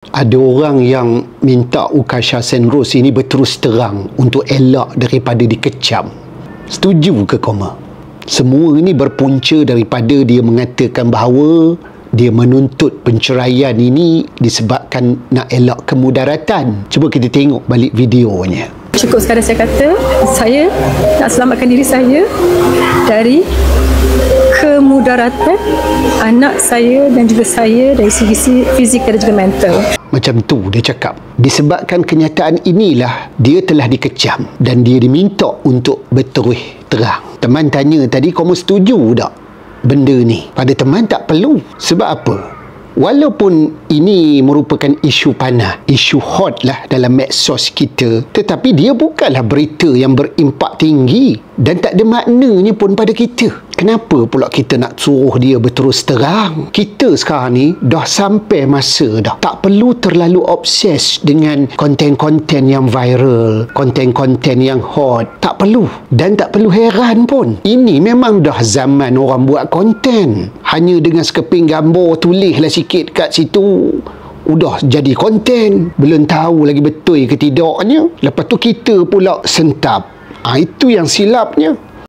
Ada orang yang minta Ukasha Senrose ini berterus terang untuk elak daripada dikecam. Setuju ke koma? Semua ini berpunca daripada dia mengatakan bahawa dia menuntut penceraian ini disebabkan nak elak kemudaratan. Cuba kita tengok balik videonya. Cukup sekadar saya kata, saya nak selamatkan diri saya dari kemudaratan anak saya dan juga saya dari segi fizikal dan juga mental. Macam tu dia cakap. Disebabkan kenyataan inilah dia telah dikecam dan dia diminta untuk berterus terang. Teman tanya tadi, kamu setuju tak benda ni? Pada teman tak perlu. Sebab apa? Walaupun ini merupakan isu panas, isu hot lah dalam medsos kita, tetapi dia bukanlah berita yang berimpak tinggi dan tak ada maknanya pun pada kita. Kenapa pula kita nak suruh dia berterus terang? Kita sekarang ni dah sampai masa dah. Tak perlu terlalu obses dengan konten-konten yang viral, konten-konten yang hot. Tak perlu. Dan tak perlu heran pun. Ini memang dah zaman orang buat konten. Hanya dengan sekeping gambar, tulislah sikit kat situ, udah jadi konten. Belum tahu lagi betul ke tidaknya. Lepas tu kita pula sentap. Itu yang silapnya.